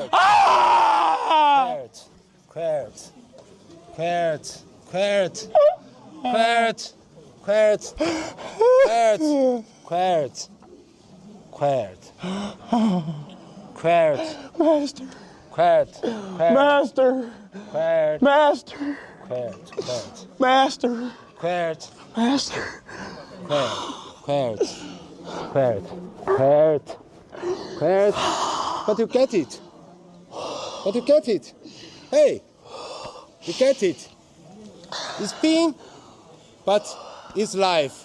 Quert. Quert. Quert. Quert. Quert. Quert. Quert. Quert. Master. Quert. Master. Quert. Master. Quert. Quert. Master. Quert. Master. Quert. Quert. Quert. Quert. But you get it. But you get it. Hey, you get it. It's pain, but it's life.